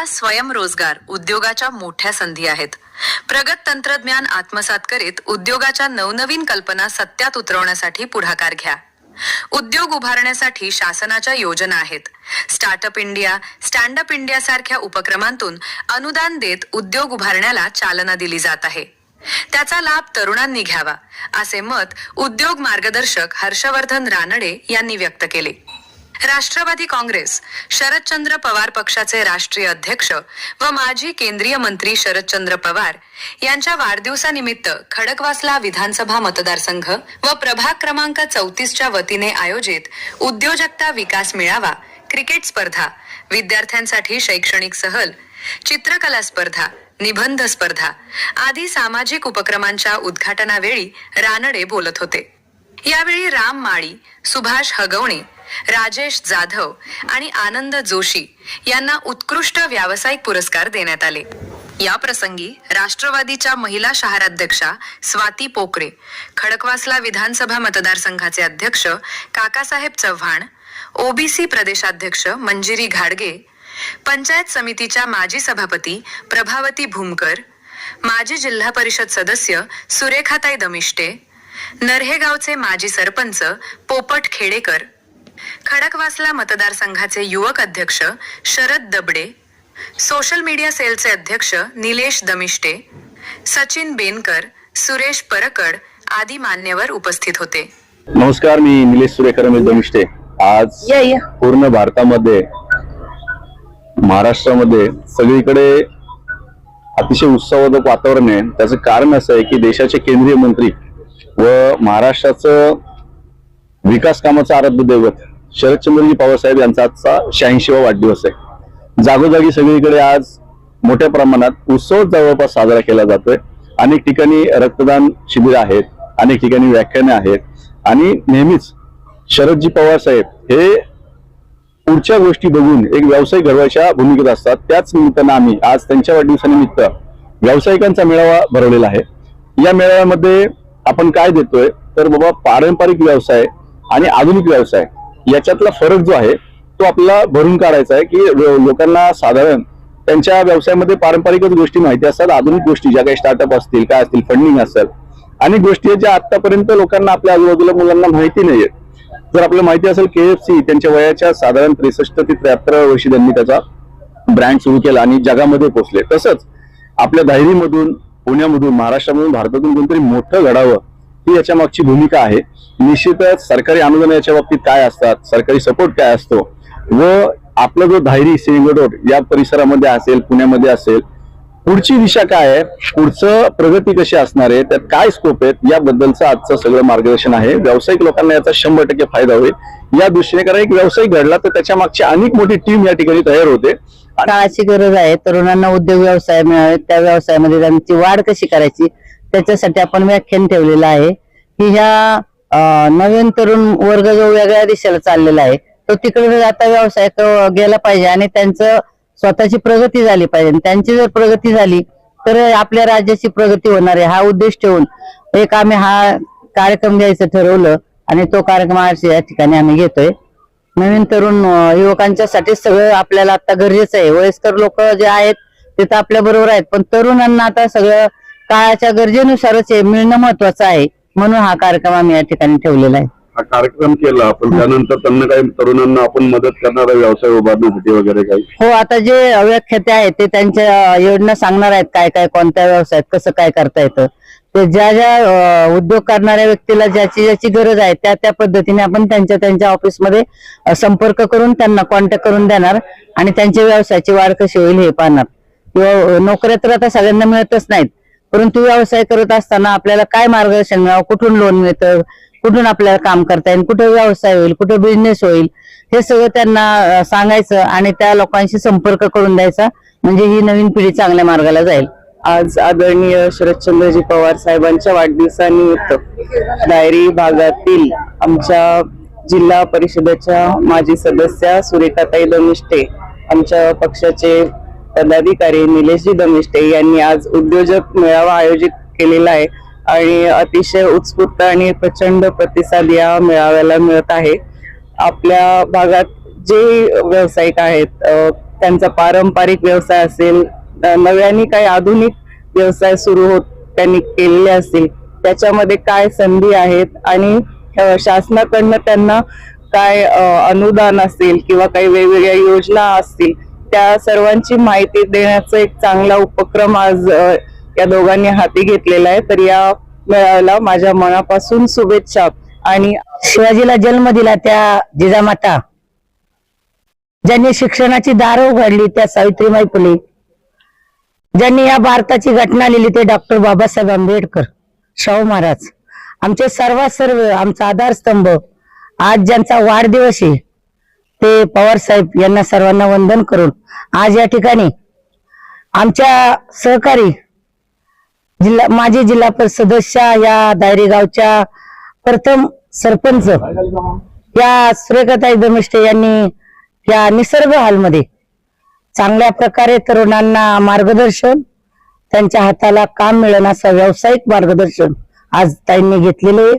स्वयंरोजगार उद्योगाच्या मोठ्या संधी आहेत. प्रगत तंत्रज्ञान आत्मसात करीत उद्योगाच्या नवनवीन कल्पना सत्यात उतरवण्यासाठी पुढाकार घ्या. उद्योग उभारण्यासाठी शासनाच्या योजना आहेत. Startup India, stand up India सारख्या उपक्रमांतून अनुदान देत उद्योग उभारण्याला चालना दिली जात आहे. त्याचा लाभ तरुणांनी घ्यावा, असे मत उद्योग मार्गदर्शक हर्षवर्धन रानडे यांनी व्यक्त केले. राष्ट्रवादी काँग्रेस, शरदचंद्र पवार पक्षाचे राष्ट्रीय अध्यक्ष व माजी केंद्रीय मंत्री शरदचंद्र पवार यांच्या वाढदिवसानिमित्त खडकवासला विधानसभा मतदारसंघ व प्रभाग क्रमांक 34च्या वतीने आयोजित उद्योजकता विकास मेळावा, क्रिकेट स्पर्धा, विद्यार्थ्यांसाठी शैक्षणिक सहल, चित्रकला स्पर्धा, निबंध स्पर्धा आदी सामाजिक उपक्रमांच्या उद्घाटनावेळी रानडे बोलत होते. यावेळी राम माळी, सुभाष हगवणे, राजेश जाधव आणि आनंद जोशी यांना उत्कृष्ट व्यावसायिक पुरस्कार देण्यात आले. या प्रसंगी राष्ट्रवादीच्या महिला शहराध्यक्षा स्वाती पोकरे, खडकवासला विधानसभा मतदारसंघाचे अध्यक्ष काकासाहेब चव्हाण, ओबीसी प्रदेशाध्यक्ष मंजिरी घाडगे, पंचायत समितीच्या माजी सभापती प्रभावती भूमकर, माजी जिल्हा परिषद सदस्य सुरेखाताई दमिष्टे, नरहेगावचे माजी सरपंच पोपट खेडेकर, खडकवासला मतदारसंघाचे युवक अध्यक्ष शरद दबडे, सोशल मीडिया सेलचे अध्यक्ष निलेश दमिष्टे, सचिन बेनकर, सुरेश परकड आदी मान्यवर उपस्थित होते. नमस्कार, मी निलेश सुरेकर दमिष्टे. आज पूर्ण भारतामध्ये, महाराष्ट्रामध्ये सगळीकडे अतिशय उत्साहवर्धक वातावरण आहे. त्याचं कारण असं आहे की देशाचे केंद्रीय मंत्री व महाराष्ट्राचं विकास कामाचं आराध्य दैवत शरदचंद्रजी पवार साहेब यांचा आजचा 86वा वाढदिवस आहे. जागोजागी सगळीकडे आज मोठ्या प्रमाणात उत्सव जवळपास साजरा केला जातोय. अनेक ठिकाणी रक्तदान शिबिर आहेत, अनेक ठिकाणी व्याख्याने आहेत आणि नेहमीच शरदजी पवार साहेब हे पुढच्या गोष्टी बघून एक व्यवसाय घडवायच्या भूमिकेत असतात. त्याच निमित्तानं आम्ही आज त्यांच्या वाढदिवसानिमित्त व्यावसायिकांचा मेळावा भरवलेला आहे. या मेळाव्यामध्ये आपण काय देतोय तर बाबा, पारंपरिक व्यवसाय आणि आधुनिक व्यवसाय याच्यातला फरक जो आहे तो आपल्याला भरून काढायचा आहे की लोकांना साधारण त्यांच्या व्यवसायामध्ये पारंपरिकच गोष्टी माहिती असतात. आधुनिक गोष्टी ज्या काही स्टार्टअप असतील, काय असतील, फंडिंग असेल, अनेक गोष्टी ज्या आतापर्यंत लोकांना आपल्या आजूबाजूला मुलांना माहिती नाहीये. जर आपल्याला माहिती असेल, KFC त्यांच्या वयाच्या साधारण 63 ते 73 वर्षी त्यांनी त्याचा ब्रँड सुरू केला आणि जगामध्ये पोहोचले. तसंच आपल्या दाहिरीमधून, पुण्यामधून, महाराष्ट्रामधून, भारतातून कोणतरी मोठं घडावं ही याच्या मागची भूमिका आहे. निश्चितच सरकारी अनुदान याच्या बाबतीत काय असतात, सरकारी सपोर्ट काय असतो व आपला जो धायरी, सिंगरोड या परिसरामध्ये असेल, पुण्यामध्ये असेल, पुढची दिशा काय आहे, पुढचं प्रगती कशी असणार आहे, त्यात काय स्कोप आहेत, याबद्दलचं आजचं सगळं मार्गदर्शन आहे. व्यावसायिक लोकांना याचा 100% फायदा होईल या दृष्टीने. कारण एक व्यवसाय घडला तर त्याच्या मागची अनेक मोठी टीम या ठिकाणी तयार होते. काळाची गरज आहे. तरुणांना उद्योग व्यवसाय मिळावे, त्या व्यवसायामध्ये त्यांची वाढ कशी करायची त्याच्यासाठी आपण व्याख्यान ठेवलेलं आहे की ह्या नवीन तरुण वर्ग जो वेगळ्या दिशेला चाललेला आहे तो तिकडे आता व्यवसाय गेला पाहिजे आणि त्यांचं स्वतःची प्रगती झाली पाहिजे. त्यांची जर प्रगती झाली तर आपल्या राज्याची प्रगती होणार आहे. हा उद्देश ठेवून एक आम्ही हा कार्यक्रम द्यायचं ठरवलं आणि तो कार्यक्रम आज या ठिकाणी आम्ही घेतोय. नवीन तरुण युवकांच्यासाठी सगळं आपल्याला आता गरजेचं आहे. वयस्कर लोक जे आहेत ते तर आपल्या बरोबर आहेत, पण तरुणांना आता सगळं काळाच्या गरजेनुसारच मिळणं महत्वाचं आहे. म्हणून हा कार्यक्रम आम्ही या ठिकाणी ठेवलेला आहे. हा कार्यक्रम केला पण त्यानंतर त्यांना काही तरुणांना आपण मदत करणारा व्यवसाय उभारण्यासाठी वगैरे काही? हो, आता जे व्याख्याते आहेत ते त्यांच्या योजना सांगणार आहेत, काय काय कोणत्या व्यवसायात कसं काय करता येतं. ते ज्या ज्या उद्योग करणाऱ्या व्यक्तीला ज्याची ज्याची गरज आहे त्या पद्धतीने आपण त्यांच्या ऑफिसमध्ये संपर्क करून त्यांना कॉन्टॅक्ट करून देणार आणि त्यांच्या व्यवसायाची वाढ कशी होईल हे पाहणार. किंवा नोकऱ्या तर आता सगळ्यांना मिळतच नाहीत, परंतु व्यवसाय करत असताना आपल्याला काय मार्गदर्शन मिळावं, कुठून लोन मिळतं, कुठून आपल्याला काम करता येईल, कुठे व्यवसाय होईल, कुठे बिझनेस होईल, हे सगळं त्यांना सांगायचं आणि त्या लोकांशी संपर्क करून द्यायचा. म्हणजे ही नवीन पिढी चांगल्या मार्गाला जाईल. आज आदरणीय शरदचंद्रजी पवार साहेबांच्या वाढदिवसानिमित्त दायरी भागातील आमच्या जिल्हा परिषदेच्या माजी सदस्या सुरेखाताई दमिष्टे, आमच्या पक्षाचे पदाधिकारी निलेशजी दमिष्टे यांनी आज उद्योजक मेळावा आयोजित केलेला आहे आणि अतिशय उत्स्फूर्त आणि प्रचंड प्रतिसाद या मेळाव्याला मिळत आहे. आपल्या भागात जे व्यावसायिक आहेत, त्यांचा पारंपरिक व्यवसाय असेल, नव्याने काही आधुनिक व्यवसाय सुरू होत त्यांनी केलेले असतील, त्याच्यामध्ये काय संधी आहेत आणि शासनाकडनं त्यांना काय अनुदान असेल किंवा काही वेगवेगळ्या योजना असतील, त्या सर्वांची माहिती देण्याचा एक चांगला उपक्रम आज या दोघांनी हाती घेतलेला आहे. तर या मेळाव्याला माझ्या मनापासून शुभेच्छा. आणि शिवाजीला जन्म दिला त्या जिजामाता, ज्यांनी शिक्षणाची दारं उघडली त्या सावित्रीबाई फुले, ज्यांनी या भारताची घटना लिहिली ते डॉक्टर बाबासाहेब आंबेडकर, शाहू महाराज, आमचे सर्व आमचा आधारस्तंभ. आज ज्यांचा वाढदिवस आहे ते पवार साहेब यांना सर्वांना वंदन करून आज या ठिकाणी आमच्या सहकारी माजी जिल्हा परिषद सदस्य, या दायरी गावच्या प्रथम सरपंच या सुरेखाताई दमिष्टे यांनी या निसर्ग हॉलमध्ये चांगल्या प्रकारे तरुणांना मार्गदर्शन, त्यांच्या हाताला काम मिळेल असं व्यावसायिक मार्गदर्शन आज ताईंनी घेतलेले.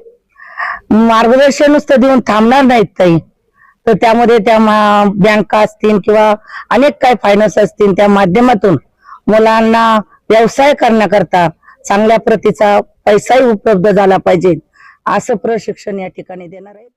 मार्गदर्शन नुसतं देऊन थांबणार नाहीत ताई, तर त्यामध्ये त्या बँका असतील किंवा अनेक काही फायनान्स असतील, त्या माध्यमातून मुलांना व्यवसाय करण्याकरता चांगल्या प्रतीचा पैसाही उपलब्ध झाला पाहिजे असं प्रशिक्षण या ठिकाणी देणार आहे.